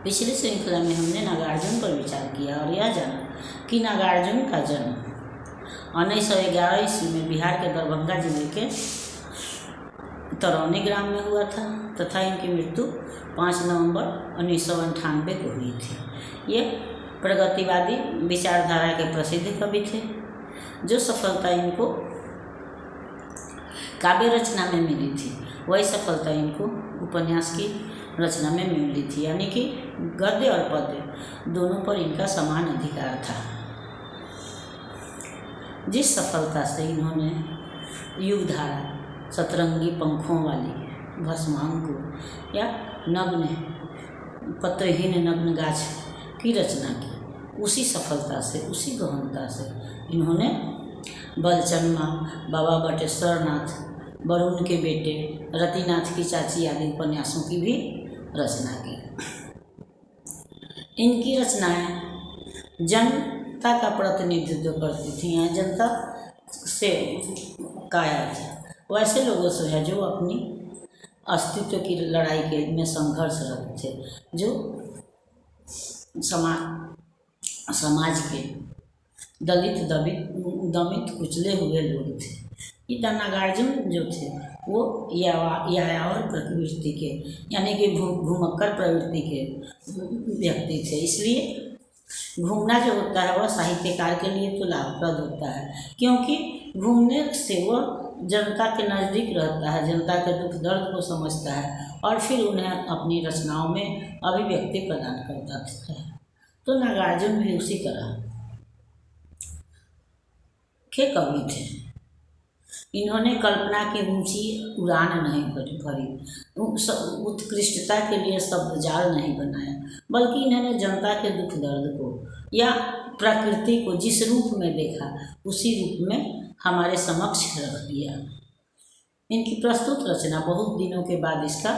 पिछली श्रृंखला में हमने नागार्जुन पर विचार किया और यह जाना कि नागार्जुन का जन्म 1911 ईस्वी में बिहार के दरभंगा जिले के तरौनी ग्राम में हुआ था तथा इनकी मृत्यु 5 नवंबर 1998 को हुई थी। ये प्रगतिवादी विचारधारा के प्रसिद्ध कवि थे। जो सफलता इनको काव्य रचना में मिली थी वही सफलता इनको उपन्यास की रचना में मिली थी, यानी कि गद्य और पद्य दोनों पर इनका समान अधिकार था। जिस सफलता से इन्होंने युगधारा, सतरंगी पंखों वाली भस्मांकुर या नग्न पत्रहीन नग्न गाछ की रचना की, उसी सफलता से, उसी गहनता से इन्होंने बलचन्मा, बाबा बटेश्वर नाथ, वरुण के बेटे, रतिनाथ की चाची आदि उपन्यासों की भी रचना की। इनकी रचनाएं जनता का प्रतिनिधित्व करती थी या जनता से काया थी। वैसे लोगों से है जो अपनी अस्तित्व की लड़ाई के में संघर्षरत थे, जो समाज के दलित दमित कुचले हुए लोग थे। ये नागार्जुन जो थे वो यायावर प्रवृत्ति के, यानी कि घुमक्कर प्रवृत्ति के व्यक्ति थे। इसलिए घूमना जो होता है वह साहित्यकार के लिए तो लाभप्रद होता है, क्योंकि घूमने से वह जनता के नज़दीक रहता है, जनता के दुख दर्द को समझता है और फिर उन्हें अपनी रचनाओं में अभिव्यक्ति प्रदान करता है। तो नागार्जुन भी उसी तरह के कवि थे। इन्होंने कल्पना की ऊंची उड़ान नहीं भरी, उत्कृष्टता के लिए शब्दजाल नहीं बनाया, बल्कि इन्होंने जनता के दुख दर्द को या प्रकृति को जिस रूप में देखा उसी रूप में हमारे समक्ष रख दिया। इनकी प्रस्तुत रचना बहुत दिनों के बाद इसका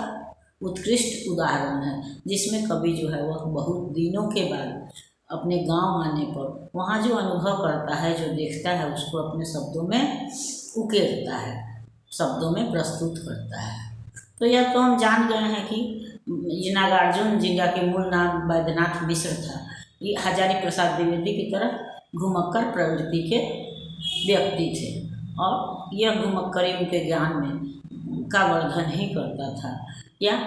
उत्कृष्ट उदाहरण है, जिसमें कवि जो है वह बहुत दिनों के बाद अपने गांव आने पर वहाँ जो अनुभव करता है, जो देखता है, उसको अपने शब्दों में उकेरता है, शब्दों में प्रस्तुत करता है। तो यह तो हम जान गए हैं कि ये नागार्जुन, जिनका के मूल नाम वैद्यनाथ मिश्र था, ये हजारी प्रसाद द्विवेदी की तरह घुमक्कर प्रवृत्ति के व्यक्ति थे और यह घुमक्करी उनके ज्ञान में का वर्धन ही करता था या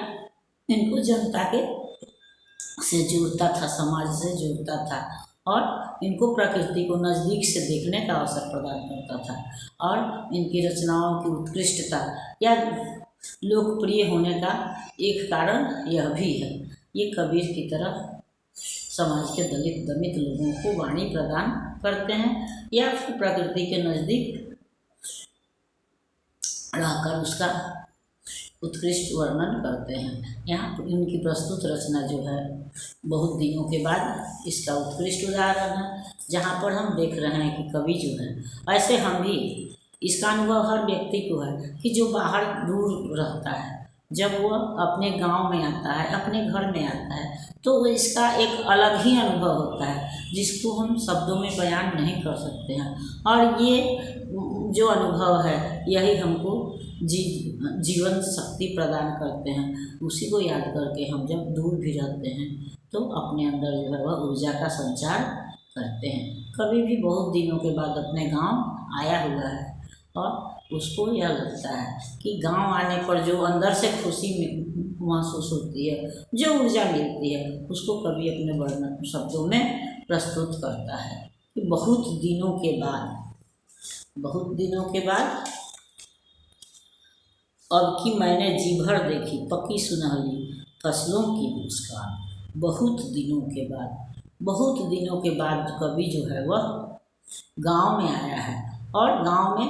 इनको जनता के से जोड़ता था, समाज से जोड़ता था और इनको प्रकृति को नज़दीक से देखने का अवसर प्रदान करता था। और इनकी रचनाओं की उत्कृष्टता या लोकप्रिय होने का एक कारण यह भी है, ये कबीर की तरह समाज के दलित दमित लोगों को वाणी प्रदान करते हैं या फिर प्रकृति के नज़दीक रहकर उसका उत्कृष्ट वर्णन करते हैं। यहाँ पर इनकी प्रस्तुत रचना जो है बहुत दिनों के बाद इसका उत्कृष्ट उदाहरण है, जहाँ पर हम देख रहे हैं कि कवि जो है, ऐसे हम भी इसका अनुभव हर व्यक्ति को है कि जो बाहर दूर रहता है, जब वह अपने गांव में आता है, अपने घर में आता है, तो इसका एक अलग ही अनुभव होता है जिसको हम शब्दों में बयान नहीं कर सकते हैं। और ये जो अनुभव है यही हमको जीवन शक्ति प्रदान करते हैं। उसी को याद करके हम जब दूर भी रहते हैं तो अपने अंदर जो है वह ऊर्जा का संचार करते हैं। कभी भी बहुत दिनों के बाद अपने गांव आया हुआ है और उसको यह लगता है कि गांव आने पर जो अंदर से खुशी महसूस होती है, जो ऊर्जा मिलती है, उसको कभी अपने वर्णन शब्दों में प्रस्तुत करता है कि बहुत दिनों के बाद अब कि मैंने जी भर देखी पकी सुनहरी फसलों की मुस्कान। बहुत दिनों के बाद कवि जो है वह गांव में आया है और गांव में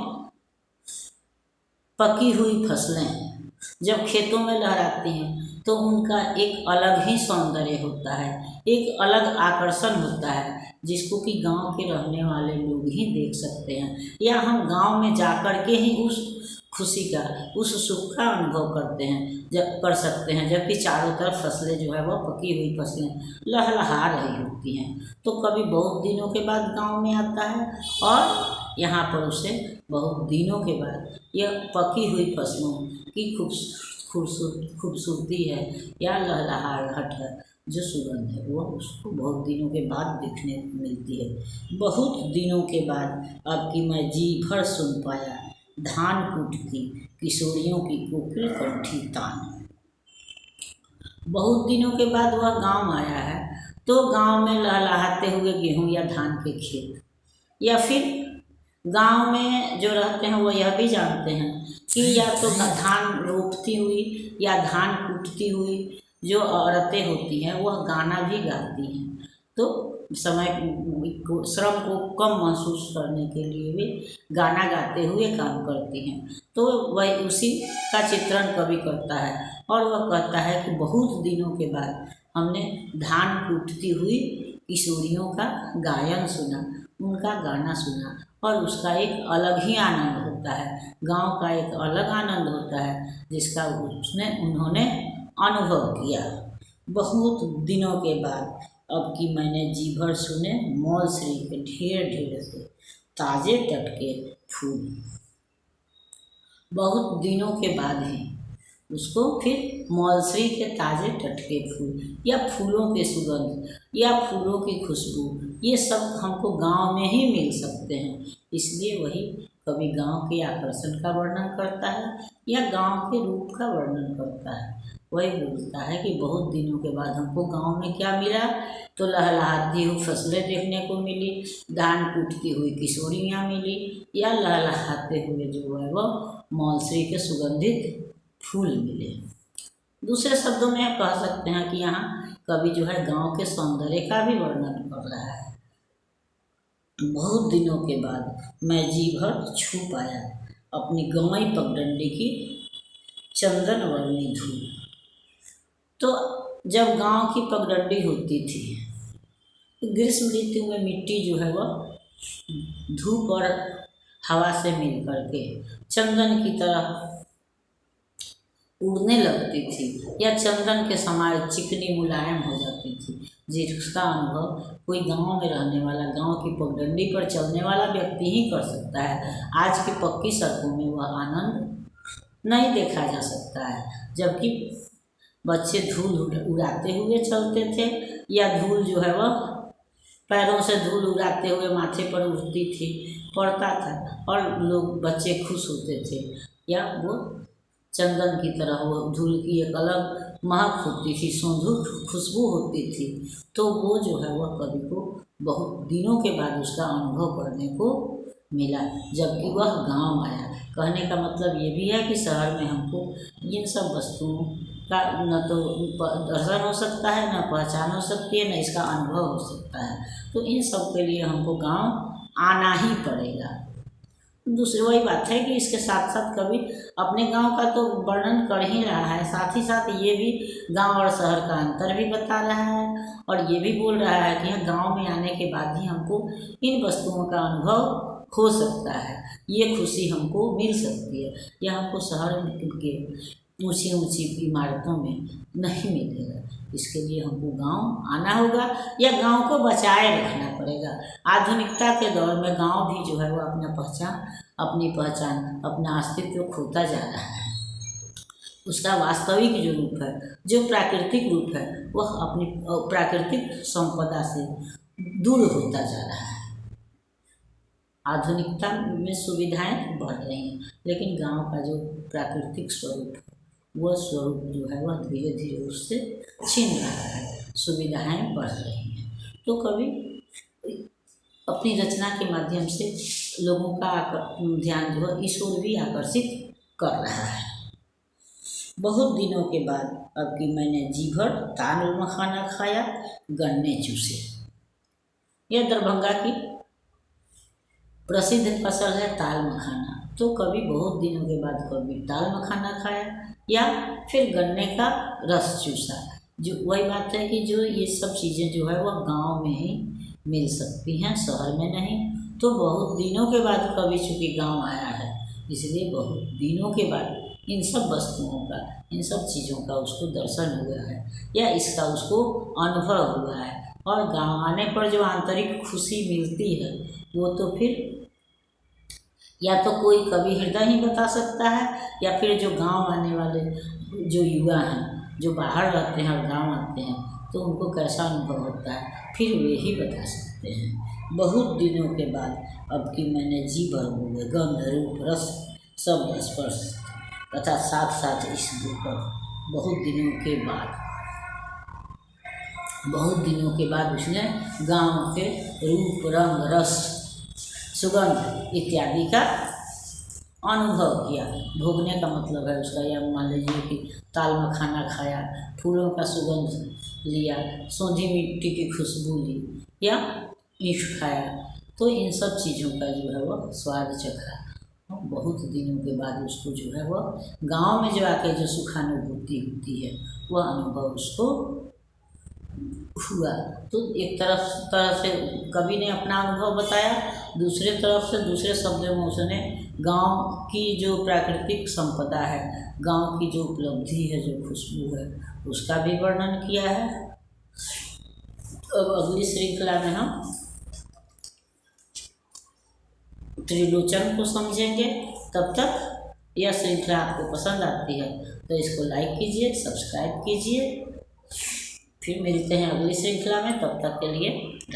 पकी हुई फसलें जब खेतों में लहराती हैं तो उनका एक अलग ही सौंदर्य होता है, एक अलग आकर्षण होता है, जिसको कि गांव के रहने वाले लोग ही देख सकते हैं या हम गांव में जाकर के ही उस खुशी का, उस सुख का अनुभव कर सकते हैं, जबकि चारों तरफ फसलें जो है वह पकी हुई फसलें लहलहा रही होती हैं। तो कभी बहुत दिनों के बाद गांव में आता है और यहाँ पर उसे बहुत दिनों के बाद यह पकी हुई फसलों की खूबसूरती है या लहलहाहट है जो सुगंध है वह उसको बहुत दिनों के बाद देखने को मिलती है। बहुत दिनों के बाद अब कि मैं जी भर सुन पाया, धान कूटती किशोरियों की कोकिल कंठी तान। बहुत दिनों के बाद वह गांव आया है, तो गांव में लहलहाते हुए गेहूं या धान के खेत, या फिर गांव में जो रहते हैं वो यह भी जानते हैं कि या तो धान रोपती हुई या धान कूटती हुई जो औरतें होती हैं वह गाना भी गाती हैं। तो समय को, श्रम को कम महसूस करने के लिए भी गाना गाते हुए काम करती हैं। तो वह उसी का चित्रण कवि करता है और वह कहता है कि बहुत दिनों के बाद हमने धान कूटती हुई किशोरियों का गायन सुना, उनका गाना सुना, और उसका एक अलग ही आनंद होता है। गांव का एक अलग आनंद होता है जिसका उन्होंने अनुभव किया। बहुत दिनों के बाद अब कि मैंने जी भर सुने, मौल श्री के ढेर ढेर से ताजे टटके फूल। बहुत दिनों के बाद ही उसको फिर मौलश्री के ताजे टटके फूल या फूलों के सुगंध या फूलों की खुशबू, ये सब हमको गांव में ही मिल सकते हैं। इसलिए वही कवि गांव के आकर्षण का वर्णन करता है या गांव के रूप का वर्णन करता है। वही बोलता है कि बहुत दिनों के बाद हमको गांव में क्या मिला, तो लहलहाती हुई फसलें देखने को मिली, धान कूटती हुई किशोरियाँ मिली, या लहलहाते हुए जो है वह मौलश्री के सुगंधित फूल मिले। दूसरे शब्दों में कह सकते हैं कि यहाँ कवि जो है गांव के सौंदर्य का भी वर्णन कर रहा है। बहुत दिनों के बाद मैं जी भर छू पाया अपनी गंवई पगडंडी की चंदन वर्णी धूल। तो जब गांव की पगडंडी होती थी तो ग्रीष्म ऋतु में मिट्टी जो है वह धूप और हवा से मिल करके चंदन की तरह उड़ने लगती थी या चंदन के समान चिकनी मुलायम हो जाती थी, जिसका अनुभव कोई गांव में रहने वाला, गांव की पगडंडी पर चलने वाला व्यक्ति ही कर सकता है। आज की पक्की सड़कों में वह आनंद नहीं देखा जा सकता है। जबकि बच्चे धूल उड़ाते हुए चलते थे या धूल जो है वह पैरों से धूल उड़ाते हुए माथे पर उड़ती थी, पड़ता था और लोग बच्चे खुश होते थे, या वो चंदन की तरह वो धूल की एक अलग महक होती थी, सौंधुर खुशबू होती थी। तो वो जो है वह कवि को बहुत दिनों के बाद उसका अनुभव करने को मिला जबकि वह गांव आया। कहने का मतलब ये भी है कि शहर में हमको इन सब वस्तुओं का न तो दर्शन हो सकता है, न पहचान हो सकती है, न इसका अनुभव हो सकता है। तो इन सब के लिए हमको गांव आना ही पड़ेगा। दूसरी वही बात है कि इसके साथ साथ कवि अपने गांव का तो वर्णन कर ही रहा है, साथ ही साथ ये भी गांव और शहर का अंतर भी बता रहा है और ये भी बोल रहा है कि गांव में आने के बाद ही हमको इन वस्तुओं का अनुभव हो सकता है, ये खुशी हमको मिल सकती है। यह हमको शहर के ऊंची ऊंची इमारतों में नहीं मिलेगा। इसके लिए हमको गांव आना होगा या गांव को बचाए रखना पड़ेगा। आधुनिकता के दौर में गांव भी जो है वो अपनी पहचान अपना अस्तित्व खोता जा रहा है। उसका वास्तविक जो रूप है, जो प्राकृतिक रूप है, वह अपनी प्राकृतिक संपदा से दूर होता जा रहा है। आधुनिकता में सुविधाएं बढ़ रही हैं, लेकिन गांव का जो प्राकृतिक स्वरूप है वह स्वरूप जो है वह धीरे धीरे उससे छिन रहा है, सुविधाएं बढ़ रही हैं। तो कवि अपनी रचना के माध्यम से लोगों का ध्यान जो है इस ओर भी आकर्षित कर रहा है। बहुत दिनों के बाद अब कि मैंने जी भर ताल मखाना खाया, गन्ने चूसे। यह दरभंगा की प्रसिद्ध फसल है ताल मखाना। तो कभी बहुत दिनों के बाद कभी ताल मखाना खाया या फिर गन्ने का रस चूसा। जो वही बात है कि जो ये सब चीज़ें जो है वह गांव में ही मिल सकती हैं, शहर में नहीं। तो बहुत दिनों के बाद कभी चूँकि गांव आया है, इसलिए बहुत दिनों के बाद इन सब वस्तुओं का, इन सब चीज़ों का उसको दर्शन हुआ है या इसका उसको अनुभव हुआ है। और गांव आने पर जो आंतरिक खुशी मिलती है वो तो फिर या तो कोई कवि हृदय ही बता सकता है या फिर जो गांव आने वाले जो युवा हैं, जो बाहर रहते हैं और गांव आते हैं, तो उनको कैसा अनुभव होता है फिर वे ही बता सकते हैं। बहुत दिनों के बाद अब कि मैंने जी भर हुए गंध रूप रस शब्द स्पर्श तथा साथ साथ इस पर बहुत दिनों के बाद उसने गाँव के रूप रंग रस सुगंध इत्यादि का अनुभव किया। भोगने का मतलब है उसका, या मान लीजिए कि ताल में खाना खाया, फूलों का सुगंध लिया, सोंधी मिट्टी की खुशबू ली, या ईख खाया, तो इन सब चीज़ों का जो है वह स्वाद चखा। बहुत दिनों के बाद उसको जो है वह गांव में जो आके जो सुखानुभूति होती है वह अनुभव उसको हुआ। तो एक तरह से कवि ने अपना अनुभव बताया, दूसरे तरफ से दूसरे शब्दों में उसने गांव की जो प्राकृतिक संपदा है, गांव की जो उपलब्धि है, जो खुशबू है, उसका भी वर्णन किया है। अब अगली श्रृंखला में हम त्रिलोचन को समझेंगे। तब तक यह श्रृंखला आपको पसंद आती है तो इसको लाइक कीजिए, सब्सक्राइब कीजिए। फिर मिलते हैं अगली श्रृंखला में, तब तक के लिए।